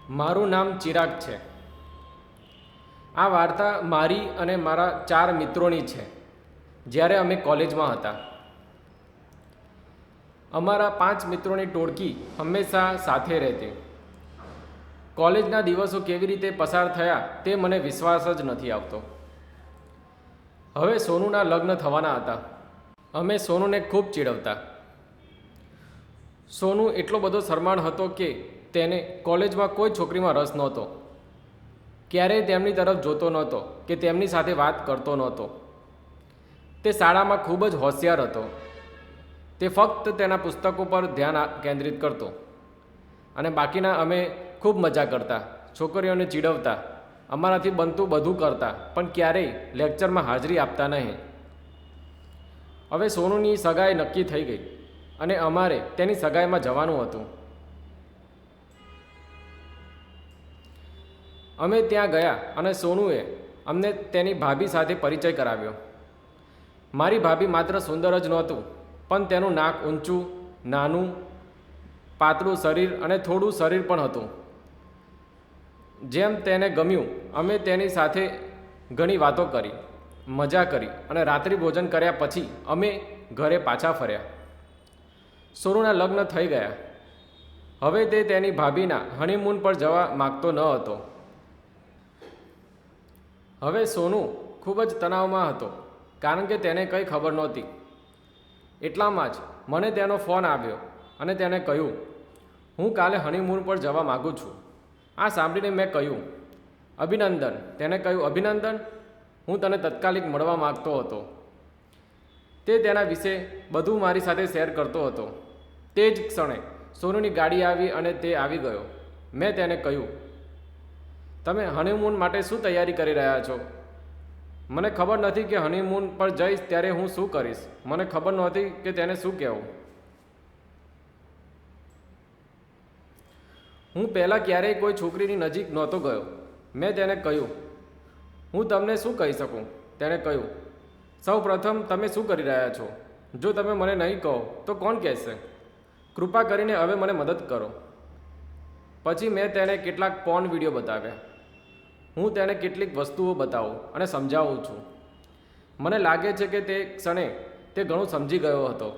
મારું નામ ચિરાગ છે. આ વાર્તા મારી અને મારા 4 મિત્રોની છે. જ્યારે અમે કોલેજમાં હતા, અમારા 5 મિત્રોની ટોળકી હંમેશા સાથે રહેતી. કોલેજના દિવસો કેવી રીતે પસાર થયા તે મને વિશ્વાસ જ નથી આવતો. હવે સોનુના લગ્ન થવાના હતા. અમે સોનુને ખૂબ ચીડવતા. સોનુ એટલો બધો શરમાળ હતો કે તેને કોલેજમાં કોઈ છોકરીમાં રસ નહોતો. ક્યારેય તેમની તરફ જોતો નહોતો કે તેમની સાથે વાત કરતો નહોતો. તે શાળામાં ખૂબ જ હોશિયાર હતો. તે ફક્ત તેના પુસ્તકો પર ધ્યાન કેન્દ્રિત કરતો અને બાકીના અમે ખૂબ મજા કરતા, છોકરીઓને ચીડવતા, અમારાથી બનતું બધું કરતા, પણ ક્યારેય લેક્ચરમાં હાજરી આપતા નહીં. હવે સોનુની સગાઈ નક્કી થઈ ગઈ અને અમારે તેની સગાઈમાં જવાનું હતું. અમે ત્યાં ગયા અને સોનુએ અમને તેની ભાભી સાથે પરિચય કરાવ્યો. મારી ભાભી માત્ર સુંદર જ નહોતું, પણ તેનું નાક ઊંચું, નાનું, પાતળું શરીર અને થોડું શરીર પણ હતું. જેમ તેને ગમ્યું, અમે તેની સાથે ઘણી વાતો કરી, મજા કરી અને રાત્રિ ભોજન કર્યા પછી અમે ઘરે પાછા ફર્યા. સોનુના લગ્ન થઈ ગયા. હવે તે તેની ભાભીના હનીમૂન પર જવા માગતો ન હતો. હવે સોનુ ખૂબ જ તણાવમાં હતો, કારણ કે તેને કંઈ ખબર નહોતી. એટલામાં જ મને તેનો ફોન આવ્યો અને તેને કહ્યું, હું કાલે હનીમૂન પર જવા માગું છું. આ સાંભળીને મેં કહ્યું, અભિનંદન. તેને કહ્યું, અભિનંદન? હું તને તાત્કાલિક મળવા માગતો હતો. તે તેના વિશે બધું મારી સાથે શેર કરતો હતો. તે જ ક્ષણે સોનુની ગાડી આવી અને તે આવી ગયો. મેં તેને કહ્યું, તમે હનીમૂન માટે શું તૈયારી કરી રહ્યા છો? મને ખબર નથી કે હનીમૂન પર જઈશ ત્યારે હું શું કરીશ. મને ખબર નહોતી કે તેને શું કહેવું. હું પહેલાં ક્યારેય કોઈ છોકરીની નજીક નહોતો ગયો. મેં તેને કહ્યું, હું તમને શું કહી શકું? તેણે કહ્યું, સૌ પ્રથમ તમે શું કરી રહ્યા છો? જો તમે મને નહીં કહો તો કોણ કહેશે? કૃપા કરીને હવે મને મદદ કરો. પછી મેં તેને કેટલાક પોર્ન વિડીયો બતાવ્યા. હું તેને કેટલીક વસ્તુઓ બતાવું અને સમજાવું છું. મને લાગે છે કે તે ક્ષણે તે ઘણું સમજી ગયો હતો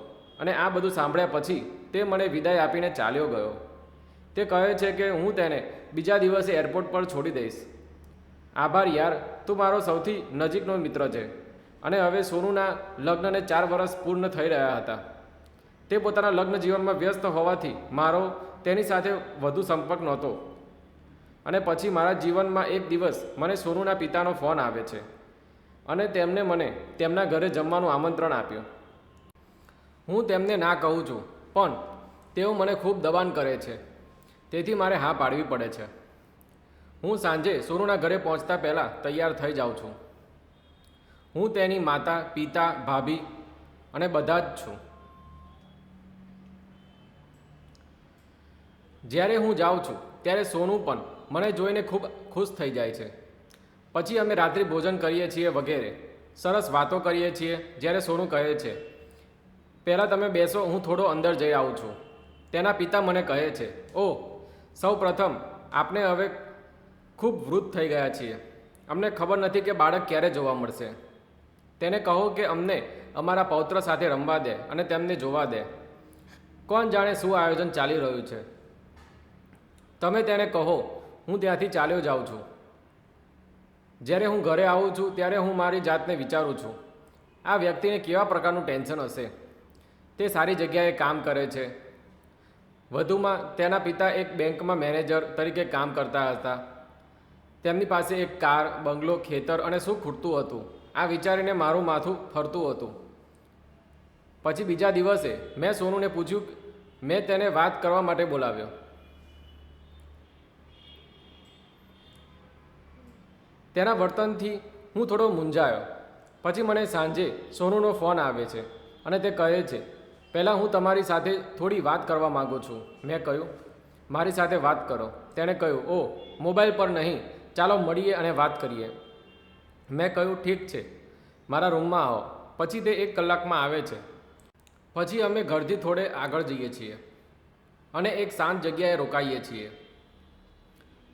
અને આ બધું સાંભળ્યા પછી તે મને વિદાય આપીને ચાલ્યો ગયો. તે કહે છે કે હું તેને બીજા દિવસે એરપોર્ટ પર છોડી દઈશ. આભાર યાર, તું મારો સૌથી નજીકનો મિત્ર છે. અને હવે સોનુના લગ્નને 4 વર્ષ પૂર્ણ થઈ રહ્યા હતા. તે પોતાના લગ્ન જીવનમાં વ્યસ્ત હોવાથી મારો તેની સાથે વધુ સંપર્ક નહોતો. અને પછી મારા જીવનમાં એક દિવસ મને સોનુના પિતાનો ફોન આવે છે અને તેમને મને તેમના ઘરે જમવાનું આમંત્રણ આપ્યું. હું તેમને ના કહું છું, પણ તેઓ મને ખૂબ દબાણ કરે છે, તેથી મારે હા પાડવી પડે છે. હું સાંજે સોનુના ઘરે પહોંચતા પહેલાં તૈયાર થઈ જાઉં છું. હું તેની માતા, પિતા, ભાભી અને બધા જ છું. જ્યારે હું જાઉં છું ત્યારે સોનુ પણ મને જોઈને ખૂબ ખુશ થઈ જાય છે. પછી અમે રાત્રિ ભોજન કરીએ છીએ વગેરે. સરસ વાતો કરીએ છીએ. જ્યારે સોનુ કહે છે, પહેલાં તમે બેસો, હું થોડો અંદર જઈ આવું છું. તેના પિતા મને કહે છે, ઓહ, સૌ પ્રથમ આપણે હવે ખૂબ વૃદ્ધ થઈ ગયા છીએ. અમને ખબર નથી કે બાળક ક્યારે જોવા મળશે. તેને કહો કે અમને અમારા પૌત્ર સાથે રમવા દે અને તેમને જોવા દે. કોણ જાણે શું આયોજન ચાલી રહ્યું છે. તમે તેને કહો હું ત્યાંથી ચાલ્યો જાઉં છું. જ્યારે હું ઘરે આવું છું ત્યારે હું મારી જાતને વિચારું છું, આ વ્યક્તિને કેવા પ્રકારનું ટેન્શન હશે. તે સારી જગ્યાએ કામ કરે છે. વધુમાં તેના પિતા એક બેંકમાં મેનેજર તરીકે કામ કરતા હતા. તેમની પાસે એક કાર, બંગલો, ખેતર અને શું ખૂટતું હતું. આ વિચારીને મારું માથું ફરતું હતું. પછી બીજા દિવસે મેં સોનુને પૂછ્યું. મેં તેને વાત કરવા માટે બોલાવ્યો. તેના વર્તનથી હું થોડો મૂંઝાયો. પછી મને સાંજે સોનુનો ફોન આવે છે અને તે કહે છે, પહેલાં હું તમારી સાથે થોડી વાત કરવા માગું છું. મેં કહ્યું, મારી સાથે વાત કરો. તેણે કહ્યું, ઓહ, મોબાઈલ પર નહીં, ચાલો મળીએ અને વાત કરીએ. મેં કહ્યું, ઠીક છે, મારા રૂમમાં આવો. પછી તે 1 કલાકમાં આવે છે. પછી અમે ઘરથી થોડે આગળ જઈએ છીએ અને એક શાંત જગ્યાએ રોકાઈએ છીએ.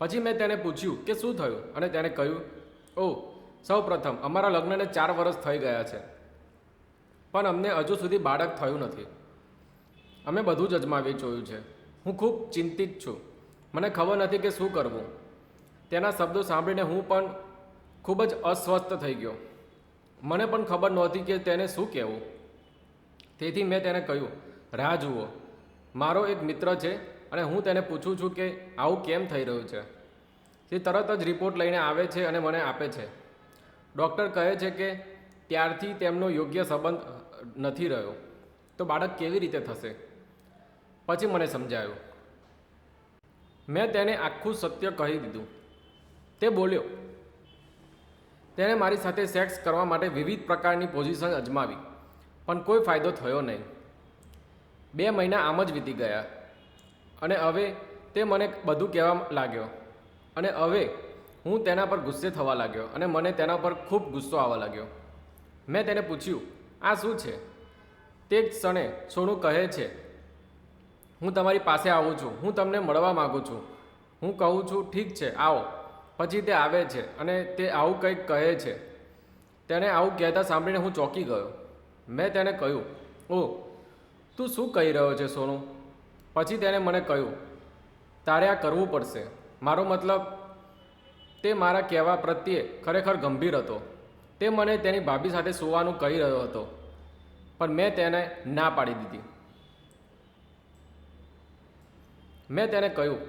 પછી મેં તેને પૂછ્યું કે શું થયું, અને તેણે કહ્યું, ઓહ, સૌ પ્રથમ અમારા લગ્નને 4 વર્ષ થઈ ગયા છે, પણ અમને હજુ સુધી બાળક થયું નથી. અમે બધું જ અજમાવી જોયું છે. હું ખૂબ ચિંતિત છું. મને ખબર નથી કે શું કરવું. તેના શબ્દો સાંભળીને હું પણ ખૂબ જ અસ્વસ્થ થઈ ગયો. મને પણ ખબર નહોતી કે તેને શું કહેવું. તેથી મેં તેને કહ્યું, રાહ જુઓ, મારો એક મિત્ર છે અને હું તેને પૂછું છું કે આવું કેમ થઈ રહ્યું છે. તે તરત જ રિપોર્ટ લઈને આવે છે અને મને આપે છે. ડૉક્ટર કહે છે કે ત્યારથી તેમનો યોગ્ય સંબંધ નથી રહ્યો, તો બાળક કેવી રીતે થશે? પછી મને સમજાયું. મેં તેને આખું સત્ય કહી દીધું. તે બોલ્યો. તેણે મારી સાથે સેક્સ કરવા માટે વિવિધ પ્રકારની પોઝિશન અજમાવી, પણ કોઈ ફાયદો થયો નહીં. 2 મહિના આમ જ વીતી ગયા અને હવે તે મને બધું કહેવા લાગ્યો, અને હવે હું તેના પર ગુસ્સે થવા લાગ્યો અને મને તેના પર ખૂબ ગુસ્સો આવવા લાગ્યો. મેં તેને પૂછ્યું, આ શું છે? તે જ ક્ષણે સોનું કહે છે, હું તમારી પાસે આવું છું, હું તમને મળવા માગું છું. હું કહું છું, ઠીક છે, આવો. પછી તે આવે છે અને તે આવું કંઈક કહે છે. તેણે આવું કહેતા સાંભળીને હું ચોંકી ગયો. મેં તેને કહ્યું, ઓહ, તું શું કહી રહ્યો છે સોનું? પછી તેણે મને કહ્યું, તારે આ કરવું પડશે. મારો મતલબ, તે મારા કહેવા પ્રત્યે ખરેખર ગંભીર હતો. તે મને તેની ભાભી સાથે સૂવાનું કહી રહ્યો હતો, પણ મેં તેને ના પાડી દીધી. મેં તેને કહ્યું,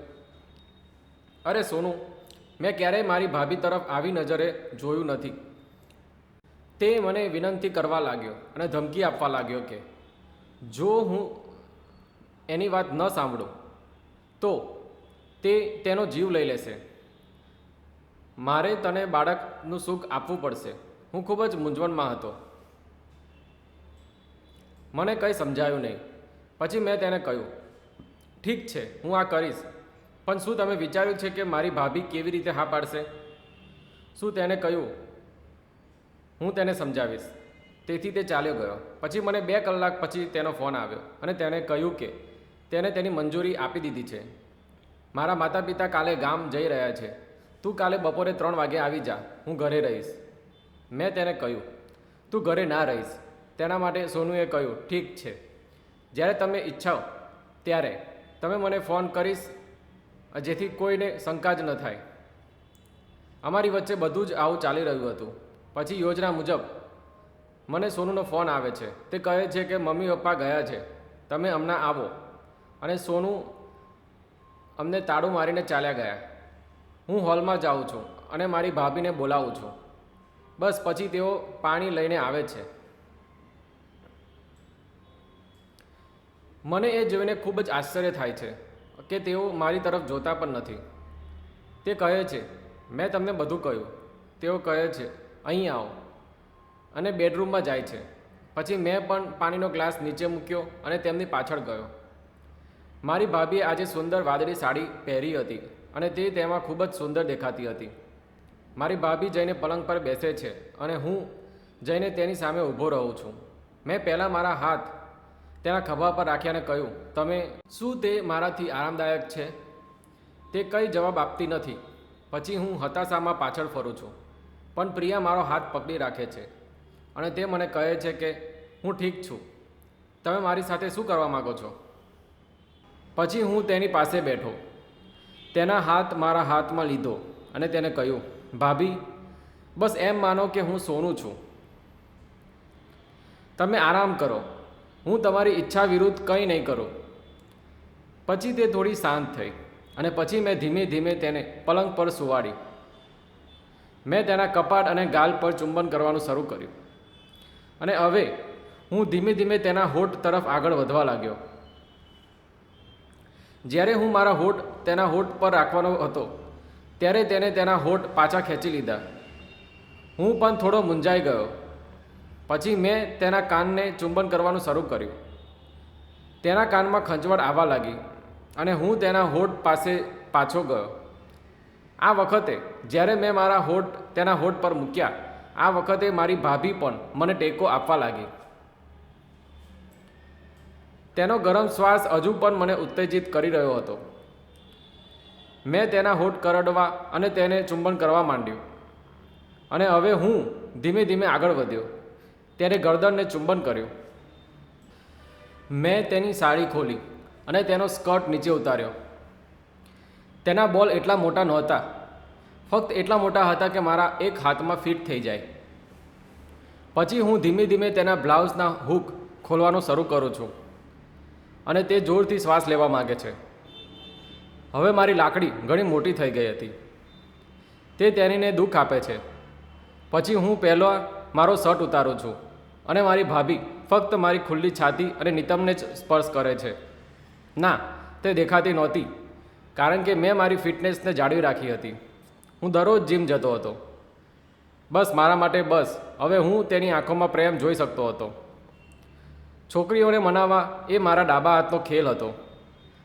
અરે સોનું, મેં ક્યારેય મારી ભાભી તરફ આવી નજરે જોયું નથી. તે મને વિનંતી કરવા લાગ્યો અને ધમકી આપવા લાગ્યો કે જો હું એની વાત ન સાંભળું તો તે તેનો જીવ લઈ લેશે. મારે તને બાળકનું સુખ આપવું પડશે. હું ખૂબ જ મૂંઝવણમાં હતો. મને કંઈ સમજાયું નહીં. પછી મેં તેને કહ્યું, ઠીક છે, હું આ કરીશ, પણ શું તમે વિચાર્યું છે કે મારી ભાભી કેવી રીતે હા પાડશે? શું? તેને કહ્યું, હું તેને સમજાવીશ. તેથી તે ચાલ્યો ગયો. પછી મને 2 કલાક પછી તેનો ફોન આવ્યો અને તેણે કહ્યું કે તેને તેની મંજૂરી આપી દીધી છે. મારા માતા પિતા કાલે ગામ જઈ રહ્યા છે. તું કાલે બપોરે 3 વાગે આવી જા, હું ઘરે રહીશ. મેં તેને કહ્યું, તું ઘરે ના રહીશ. તેના માટે સોનુએ કહ્યું, ઠીક છે, જ્યારે તમે ઈચ્છાઓ ત્યારે તમે મને ફોન કરીશ, જેથી કોઈને શંકા જ ન થાય. અમારી વચ્ચે બધું જ આવું ચાલી રહ્યું હતું. પછી યોજના મુજબ મને સોનુનો ફોન આવે છે. તે કહે છે કે મમ્મી પપ્પા ગયા છે, તમે હમણાં આવો. અને સોનું અમને તાળું મારીને ચાલ્યા ગયા. હું હોલમાં જાઉં છું અને મારી ભાભીને બોલાવું છું. બસ પછી તેઓ પાણી લઈને આવે છે. મને એ જોઈને ખૂબ જ આશ્ચર્ય થાય છે કે તેઓ મારી તરફ જોતા પણ નથી. તે કહે છે, મેં તમને બધું કહ્યું. તેઓ કહે છે, અહીં આવો, અને બેડરૂમમાં જાય છે. પછી મેં પણ પાણીનો ગ્લાસ નીચે મૂક્યો અને તેમની પાછળ ગયો. મારી ભાભીએ આજે સુંદર વાદળી સાડી પહેરી હતી અને તે તેમાં ખૂબ જ સુંદર દેખાતી હતી. મારી ભાભી જઈને પલંગ પર બેસે છે અને હું જઈને તેની સામે ઊભો રહું છું. મેં પહેલાં મારા હાથ તેના ખભા પર રાખ્યાને કહ્યું, તમે શું તે મારાથી આરામદાયક છે? તે કંઈ જવાબ આપતી નથી. પછી હું હતાશામાં પાછળ ફરું છું, પણ પ્રિયા મારો હાથ પકડી રાખે છે અને તે મને કહે છે કે હું ઠીક છું, તમે મારી સાથે શું કરવા માગો છો? પછી હું તેની પાસે બેઠો, તેના હાથ મારા હાથમાં લીધો અને તેને કહ્યું, ભાભી, બસ એમ માનો કે હું સોનું છું. તમે આરામ કરો, હું તમારી ઈચ્છા વિરુદ્ધ કંઈ નહીં કરું. પછી તે થોડી શાંત થઈ અને પછી મેં ધીમે ધીમે તેને પલંગ પર સુવાડી. મેં તેના કપાટ અને ગાલ પર ચુંબન કરવાનું શરૂ કર્યું અને હવે હું ધીમે ધીમે તેના હોઠ તરફ આગળ વધવા લાગ્યો. જ્યારે હું મારા હોઠ તેના હોઠ પર રાખવાનો હતો ત્યારે તેને તેના હોઠ પાછા ખેંચી લીધા. હું પણ થોડો મૂંઝાઈ ગયો. પછી મેં તેના કાનને ચુંબન કરવાનું શરૂ કર્યું. તેના કાનમાં ખંજવાળ આવવા લાગી અને હું તેના હોઠ પાસે પાછો ગયો. આ વખતે જ્યારે મેં મારા હોઠ તેના હોઠ પર મૂક્યા, આ વખતે મારી ભાભી પણ મને ટેકો આપવા લાગી. તેનો ગરમ શ્વાસ હજુ પણ મને ઉત્તેજિત કરી રહ્યો હતો. મેં તેના હોઠ કરડવા અને તેને ચુંબન કરવા માંડ્યું. અને હવે હું ધીમે ધીમે આગળ વધ્યો. તેને ગરદનને ચુંબન કર્યું. મેં તેની સાડી ખોલી અને તેનો સ્કર્ટ નીચે ઉતાર્યો. તેના બોલ એટલા મોટા નહોતા, ફક્ત એટલા મોટા હતા કે મારા એક હાથમાં ફિટ થઈ જાય. પછી હું ધીમે ધીમે તેના બ્લાઉઝના હૂક ખોલવાનું શરૂ કરું છું અને તે જોરથી શ્વાસ લેવા માગે છે. હવે મારી લાકડી ઘણી મોટી થઈ ગઈ હતી. તે તેણીને દુઃખ આપે છે. પછી હું પહેલો મારો શર્ટ ઉતારું છું અને મારી ભાભી ફક્ત મારી ખુલ્લી છાતી અને નિતંબને જ સ્પર્શ કરે છે. ના, તે દેખાતી નહોતી, કારણ કે મેં મારી ફિટનેસને જાળવી રાખી હતી. હું દરરોજ જીમ જતો હતો. બસ મારા માટે બસ. હવે હું તેની આંખોમાં પ્રેમ જોઈ શકતો હતો. છોકરીઓને મનાવવા એ મારા ડાબા હાથનો ખેલ હતો.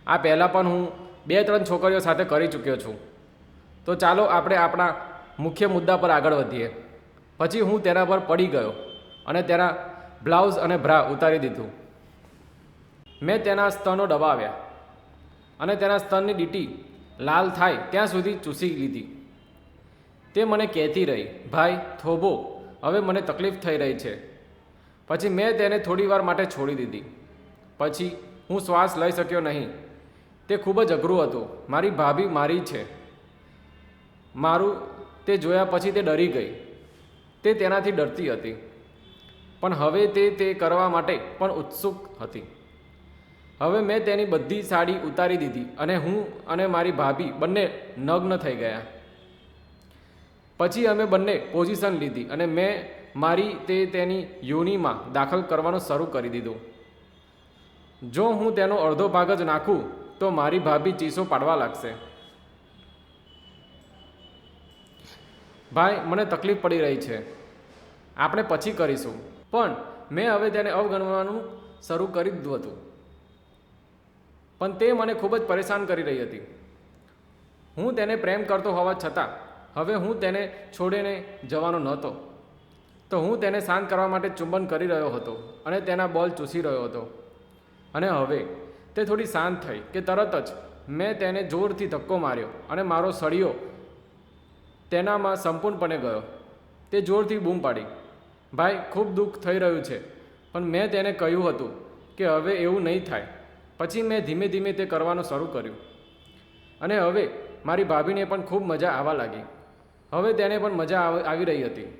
આ પહેલાં પણ હું 2-3 છોકરીઓ સાથે કરી ચૂક્યો છું. તો ચાલો આપણે આપણા મુખ્ય મુદ્દા પર આગળ વધીએ. પછી હું તેના પર પડી ગયો અને તેના બ્લાઉઝ અને બ્રા ઉતારી દીધું. મેં તેના સ્તનો દબાવ્યા અને તેના સ્તનની ડીટી લાલ થાય ત્યાં સુધી ચૂસી લીધી. તે મને કહેતી રહી, ભાઈ થોભો, હવે મને તકલીફ થઈ રહી છે. પછી મેં તેને થોડી વાર માટે છોડી દીધી. પછી હું શ્વાસ લઈ શક્યો નહીં. તે ખૂબ જ અઘરું હતું. મારી ભાભી મારી છે મારું તે જોયા પછી તે ડરી ગઈ. તે તેનાથી ડરતી હતી, પણ હવે તે કરવા માટે પણ ઉત્સુક હતી. હવે મેં તેની બધી સાડી ઉતારી દીધી અને હું અને મારી ભાભી બંને નગ્ન થઈ ગયા. પછી અમે બંને પોઝિશન લીધી અને મેં મારી તેની યોનિમાં દાખલ કરવાનું શરૂ કરી દીધું. જો હું તેનો અડધો ભાગ જ નાખું તો મારી ભાભી ચીસો પાડવા લાગશે. ભાઈ, મને તકલીફ પડી રહી છે, આપણે પછી કરીશું. પણ મેં હવે તેને અવગણવાનું શરૂ કરી દીધું હતું. પણ તે મને ખૂબ જ પરેશાન કરી રહી હતી. હું તેને પ્રેમ કરતો હોવા છતાં હવે હું તેને છોડીને જવાનો નહોતો. તો હું તેને શાંત કરવા માટે ચુંબન કરી રહ્યો હતો અને તેના બોલ ચૂસી રહ્યો હતો. અને હવે તે થોડી શાંત થઈ કે તરત જ મેં તેને જોરથી ધક્કો માર્યો અને મારો સળિયો તેનામાં સંપૂર્ણપણે ગયો. તે જોરથી બૂમ પાડી, ભાઈ ખૂબ દુઃખ થઈ રહ્યું છે. પણ મેં તેને કહ્યું હતું કે હવે એવું નહીં થાય. પછી મેં ધીમે ધીમે તે કરવાનું શરૂ કર્યું અને હવે મારી ભાભીને પણ ખૂબ મજા આવવા લાગી. હવે તેને પણ મજા આવી રહી હતી.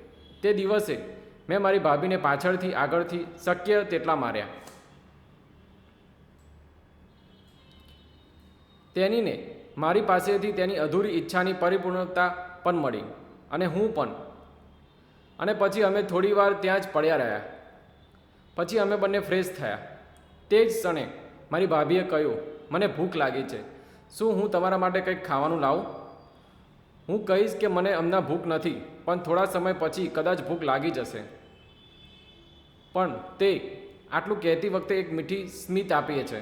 તે દિવસે મેં મારી ભાભીને પાછળથી આગળથી શક્ય તેટલા માર્યા. તેણીને મારી પાસેથી તેની અધૂરી ઈચ્છાની પરિપૂર્ણતા પણ મળી અને હું પણ. અને પછી અમે થોડી વાર ત્યાં જ પડ્યા રહ્યા. પછી અમે બંને ફ્રેશ થયા. તે જ ક્ષણે મારી ભાભીએ કહ્યું, મને ભૂખ લાગી છે, શું હું તમારા માટે કંઈક ખાવાનું લાવું? હું કહીશ કે મને હમણાં ભૂખ નથી, પણ થોડા સમય પછી કદાચ ભૂખ લાગી જશે. પણ તે આટલું કહેતી વખતે એક મીઠી સ્મિત આપીએ છે.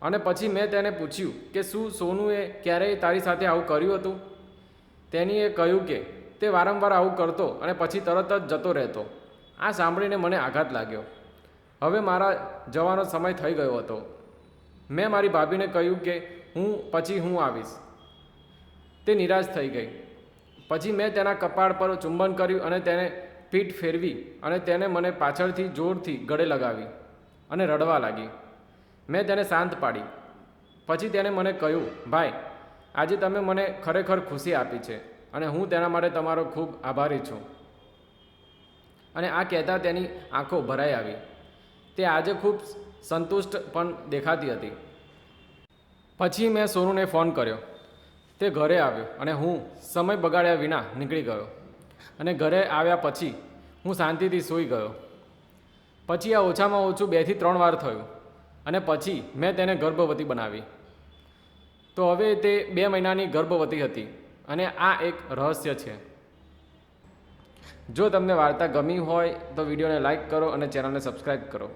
અને પછી મેં તેને પૂછ્યું કે શું સોનુએ ક્યારેય તારી સાથે આવું કર્યું હતું? તેણીએ કહ્યું કે તે વારંવાર આવું કરતો અને પછી તરત જ જતો રહેતો. આ સાંભળીને મને આઘાત લાગ્યો. હવે મારા જવાનો સમય થઈ ગયો હતો. મેં મારી ભાભીને કહ્યું કે પછી હું આવીશ. તે નિરાશ થઈ ગઈ. પછી મેં તેના કપાળ પર ચુંબન કર્યું અને તેને પીઠ ફેરવી અને તેને મને પાછળથી જોરથી ગળે લગાવી અને રડવા લાગી. મેં તેને શાંત પાડી. પછી તેણે મને કહ્યું, ભાઈ, આજે તમે મને ખરેખર ખુશી આપી છે અને હું તેના માટે તમારો ખૂબ આભારી છું. અને આ કહેતા તેની આંખો ભરાઈ આવી. તે આજે ખૂબ સંતુષ્ટ પણ દેખાતી હતી. પછી મેં સોનુને ફોન કર્યો. તે ઘરે આવ્યો અને હું સમય બગાડ્યા વિના નીકળી ગયો. અને ઘરે આવ્યા પછી હું શાંતિથી સૂઈ ગયો. પછી આ ઓછામાં ઓછું 2 થી 3 વાર થયું અને પછી મેં તેને ગર્ભવતી બનાવી. તો હવે તે 2 મહિનાની ગર્ભવતી હતી અને આ એક રહસ્ય છે. જો તમને વાર્તા ગમી હોય તો વિડીયોને લાઈક કરો અને ચેનલને સબસ્ક્રાઈબ કરો.